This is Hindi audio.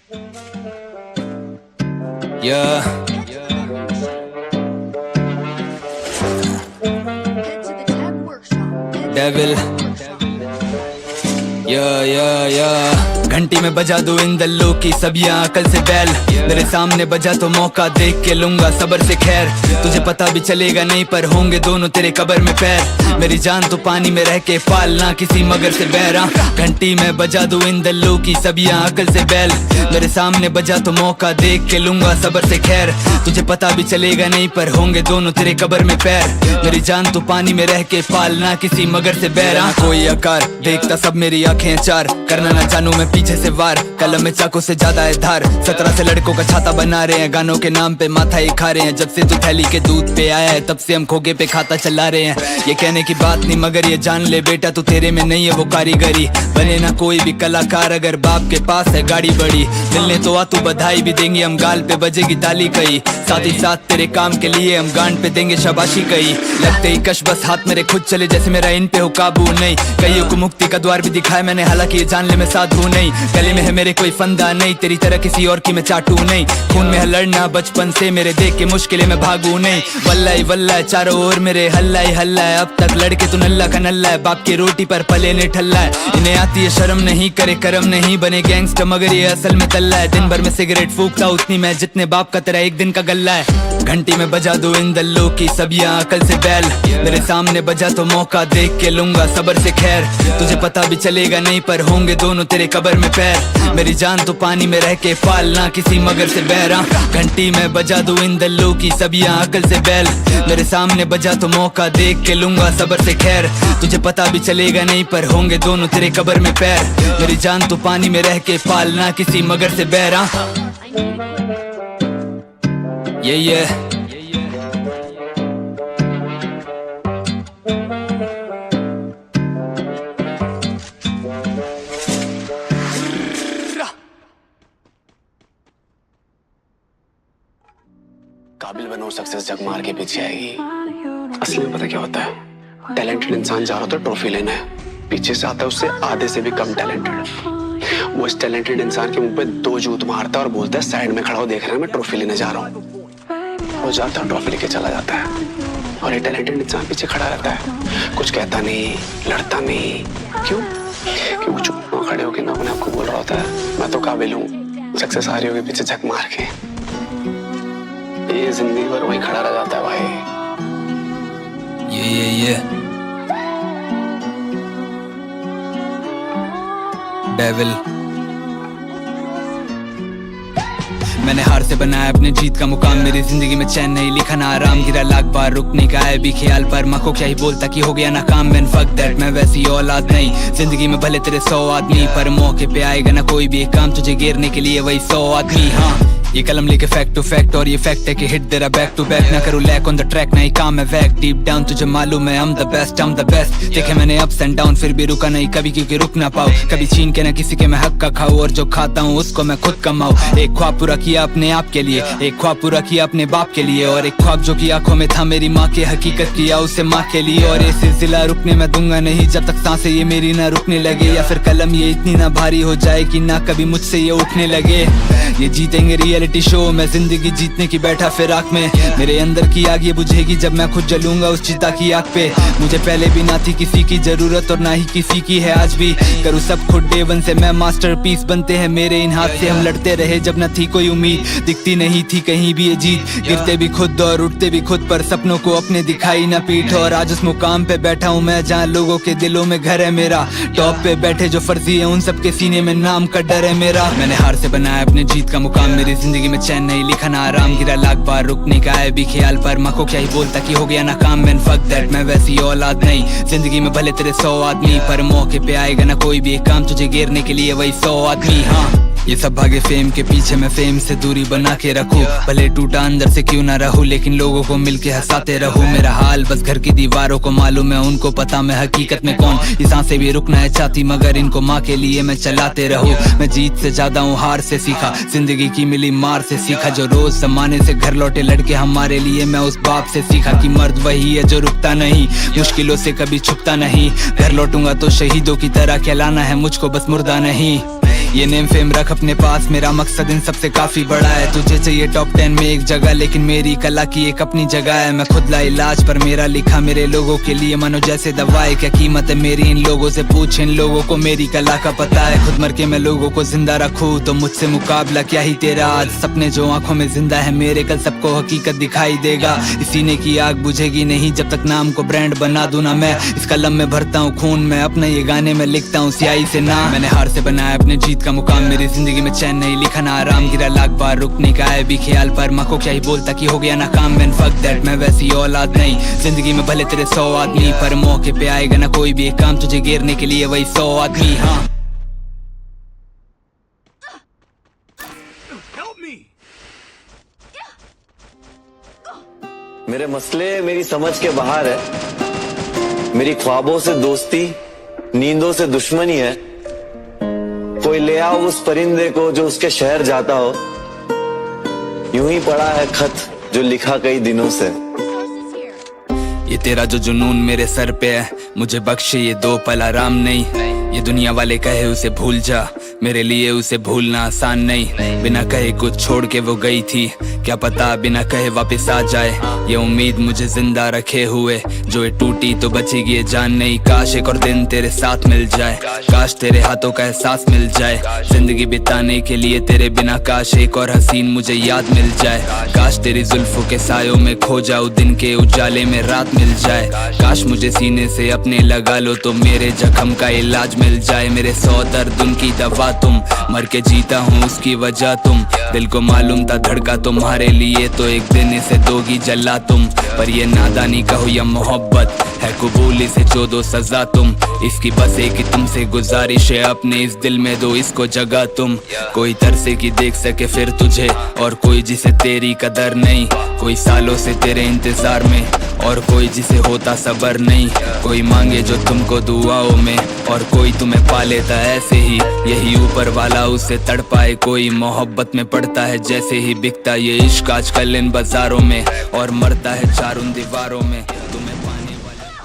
Yeah, devil. घंटी में बजा दो इन दल्लों की सबियां अकल से बैल। मेरे सामने बजा तो मौका देख के लूंगा सबर से खैर। तुझे पता भी चलेगा नहीं पर होंगे दोनों तेरे कब्र में पैर। मेरी जान तो पानी में रह के पालना किसी मगर से बैरा। घंटी में बजा दो इन दल्लों की सबियां अकल से बैल। मेरे सामने बजा तो मौका देख के लूंगा सबर से खैर। तुझे पता भी चलेगा नहीं पर होंगे दोनों तेरे कब्र में पैर। मेरी जान तो पानी में रह के पालना किसी मगर से बैरा। कोई आकार देखता सब मेरी आंखें चार, करना ना जानू मैं पीछे से वार। कलम में चाकू से ज्यादा है धार, 17 से लड़कों का छाता बना रहे हैं। गानों के नाम पे माथा ही खा रहे हैं। जब से तू थैली के दूध पे आया है तब से हम खोगे पे खाता चला रहे हैं। ये कहने की बात नहीं मगर ये जान ले बेटा तू तेरे में नहीं है वो कारीगरी। बने ना कोई भी कलाकार अगर बाप के पास है गाड़ी बड़ी। मिलने तो आ तू बधाई भी देंगे हम, गाल पे बजेगी ताली कई। साथ ही साथ तेरे काम के लिए हम गांड पे देंगे शाबाशी कई। लगते ही कश बस हाथ मेरे खुद चले जैसे मेरा इन पे हो काबू नहीं। कईयों को मुक्ति का द्वार भी दिखाया मैंने, हालांकि ये जान ले मैं साधु नहीं। गले में है मेरे कोई फंदा नहीं, तेरी तरह किसी और की मैं चाटू नहीं। खून में है लड़ना बचपन से मेरे, देख के मुश्किलें मैं भागू नहीं। वल्ला ही वल्ला है चारों ओर मेरे, हल्ला ही हल्ला है। अब तक लड़के तू नल्ला का नल्ला है, बाप की रोटी पर पले ने ठल्ला है। इन्हें आती है शर्म नहीं, करे कर्म नहीं, बने गैंगस्टर मगर ये असल में तल्ला है। दिन भर में सिगरेट फूकता उतनी मैं जितने बाप का तेरा एक दिन का गल्ला है। घंटी में बजा दो इन दल्लों की सबियां अकल से बैल। मेरे सामने बजा तो मौका देख के लूंगा सबर से खैर। तुझे पता भी चलेगा नहीं पर होंगे दोनों तेरे कब्र में पैर। मेरी जान तो पानी में रह के पालना किसी मगर से बैरा। घंटी में बजा दो इन दल्लों की सबियां अकल से बैल। मेरे सामने बजा तो मौका देख के लूंगा सबर से खैर। तुझे पता भी चलेगा नहीं पर होंगे दोनों तेरे कब्र में पैर। मेरी जान तो पानी में रह के पालना किसी मगर से बैरा। ये काबिल बनो सक्सेस जग मार के पीछे आएगी। असली में पता क्या होता है, टैलेंटेड इंसान जा रहा होता है ट्रॉफी लेने, पीछे से आता है उससे आधे से भी कम टैलेंटेड। वो इस टैलेंटेड इंसान के मुंह पे 2 जूत मारता है और बोलता है साइड में खड़ा हो देख रहा है मैं ट्रॉफी लेने जा रहा हूँ। वो जाता है ट्रॉफी लेके चला जाता है और ये टैलेंटेड इंसान पीछे खड़ा रहता है, कुछ कहता नहीं, लड़ता नहीं। क्यों? कि वो चुप खड़े होकर ना अपने आपको बोल रहा होता है मैं तो काबिल हूँ, सक्सेस आ रही होगी पीछे झक मार के। ये जिंदगी भर वही खड़ा रह जाता है भाई। ये डेविल। मैंने हार से बनाया अपने जीत का मुकाम, मेरी जिंदगी में चैन नहीं लिखा ना आराम। गिरा लाख बार रुकने का है भी ख्याल पर, माँ को क्या ही बोलता कि हो गया ना काम। मैन फक दैट, मैं वैसी औलाद नहीं। जिंदगी में भले तेरे 100 आदमी पर मौके पे आएगा ना कोई भी एक काम, तुझे घेरने के लिए वही 100 आदमी। हाँ ये कलम लेके फैक्ट टू फैक्ट, और ये फैक्ट है कि हिट तेरा बैक टू बैक। ना करूँ लैक ऑन द ट्रैक, ना ही काम है वैक। डीप डाउन तुझे मालूम है I'm the best, I'm the best। देखे मैंने अप्स एंड डाउन फिर भी रुका नहीं कभी, क्योंकि रुक ना पाऊँ कभी। छीन के ना किसी के मैं हक का खाऊं, और जो खाता हूँ उसको मैं खुद कमाऊं। एक ख्वाब पूरा किया अपने आप के लिए, एक ख्वाब पूरा किया अपने बाप के लिए, और एक ख्वाब जो की आंखों में था मेरी माँ के, हकीकत किया उसे माँ के लिए। और ये सिलसिला रुकने मैं दूंगा नहीं जब तक सांसें ये मेरी ना रुकने लगे, या फिर कलम ये इतनी ना भारी हो जाए कि ना कभी मुझसे ये उठने लगे। ये जीतेंगे रियलिटी शो, मैं जिंदगी जीतने की बैठा फिराक में। मेरे अंदर की आग ये बुझेगी जब मैं खुद जलूंगा उस चिता की आग पे। मुझे पहले भी ना थी किसी की जरूरत और ना ही किसी की है आज भी। करूँ सब खुद डे वन से, मैं मास्टरपीस बनते हैं मेरे इन हाथ से। हम लड़ते रहे जब न थी कोई उम्मीद, दिखती नहीं थी कहीं भी ये जीत। गिरते भी खुद और उठते भी खुद, पर सपनों को अपने दिखाई ना पीठ। और आज उस मुकाम पे बैठा हूँ मैं जहाँ लोगों के दिलों में घर है मेरा। टॉप पे बैठे जो फर्जी है उन सबके सीने में नाम का डर है मेरा। मैंने हार से बनाया अपने जीत का मुकाम, मेरी जिंदगी में चैन नहीं लिखा ना आराम। गिरा लाख बार रुकने का है भी ख्याल पर, माँ को क्या ही बोलता कि हो गया ना काम। मैन फक दैट, मैं वैसी औलाद नहीं। जिंदगी में भले तेरे 100 आदमी पर मौके पे आएगा ना कोई भी एक काम, तुझे घेरने के लिए वही 100 आदमी। हाँ ये सब भागे फेम के पीछे, मैं फेम से दूरी बना के रखूं। भले टूटा अंदर से क्यों ना रहूं, लेकिन लोगों को मिलके हंसाते रहूं। मेरा हाल बस घर की दीवारों को मालूम है, उनको पता मैं हकीकत में कौन। ये सांसें भी रुकना है चाहती मगर इनको माँ के लिए मैं चलाते रहूं। मैं जीत से ज्यादा हूँ हार से सीखा, जिंदगी की मिली मार से सीखा। जो रोज जमाने से घर लौटे लड़के हमारे लिए, मैं उस बाप से सीखा कि मर्द वही है जो रुकता नहीं, मुश्किलों से कभी छुपता नहीं। घर लौटूंगा तो शहीदों की तरह कहलाना है मुझको, बस मुर्दा नहीं। ये नेम फेम रख अपने पास, मेरा मकसद इन सबसे काफी बड़ा है। तुझे चाहिए टॉप 10 में एक जगह, लेकिन मेरी कला की एक अपनी जगह है। मैं खुद ला इलाज पर मेरा लिखा मेरे लोगों के लिए, मानो जैसे दवाई। क्या कीमत है मेरी इन लोगों से, पूछ इन लोगों को मेरी कला का पता है। खुद मर के मैं लोगों को जिंदा रखूं तो मुझसे मुकाबला क्या ही तेरा। आज सपने जो आंखों में जिंदा है मेरे, कल सबको हकीकत दिखाई देगा। इस सीने की आग बुझेगी नहीं जब तक नाम को ब्रांड बना दूं ना मैं। इस कलम में भरता हूँ खून, मैं अपने ये गाने में लिखता हूँ स्याही से नाम। मैंने हार से बनाया अपने जीत का मुकाम, मेरी जिंदगी में चैन नहीं लिखा ना आराम। गिरा लाख बार रुकने का है भी ख्याल पर, माँ को क्या ही बोलता कि हो गया ना काम। मैन फक दैट, मैं वैसी औलाद नहीं। जिंदगी में भले तेरे 100 आदमी, पर मौके पे आएगा ना कोई भी एक काम, तुझे घेरने के लिए वही 100 आदमी। हाँ मेरे मसले मेरी समझ के बाहर है। मेरी ख्वाबों से दोस्ती, नींदों से दुश्मनी है। कोई ले आओ उस परिंदे को जो उसके शहर जाता हो। यूं ही पड़ा है खत जो लिखा कई दिनों से। ये तेरा जो जुनून मेरे सर पे है, मुझे बख्शे ये 2 पल आराम नहीं। ये दुनिया वाले कहे उसे भूल जा, मेरे लिए उसे भूलना आसान नहीं। बिना कहे कुछ छोड़ के वो गई थी, क्या पता बिना कहे वापस आ जाए। ये उम्मीद मुझे जिंदा रखे हुए, जो ये टूटी तो बचेगी ये जान नहीं। काश एक और दिन तेरे साथ मिल जाए, काश तेरे हाथों का एहसास मिल जाए। जिंदगी बिताने के लिए तेरे बिना काश एक और हसीन मुझे याद मिल जाए। काश तेरी जुल्फों के सायों में खो जाऊं, दिन के उजाले में रात मिल जाए। काश मुझे सीने से अपने लगा लो तो मेरे जख्म का इलाज मिल जाए। मेरे 100 दर्द उनकी दवा तुम, मर के जीता हूँ उसकी वजह तुम। दिल को मालूम था धड़का तुम्हारे लिए, तो एक दिन इसे दोगी जला तुम। पर ये नादानी कहो या मोहब्बत है, कबूल इसे जो दो सजा तुम। इसकी बस एक ही तुमसे गुजारिश है, अपने इस दिल में दो इसको जगह तुम। कोई तरसे की देख सके फिर तुझे, और कोई जिसे तेरी कदर नहीं। कोई सालों से तेरे इंतजार में, और कोई जिसे होता सबर नहीं। कोई मांगे जो तुमको दुआओं में, और कोई तुम्हें पा लेता ऐसे ही। यही ऊपर वाला उसे तड़पाए, कोई मोहब्बत में पड़ता है जैसे ही बिकता ये इश्क आजकल इन बाजारों में, और मरता है चार उन दीवारों में। तुम्हें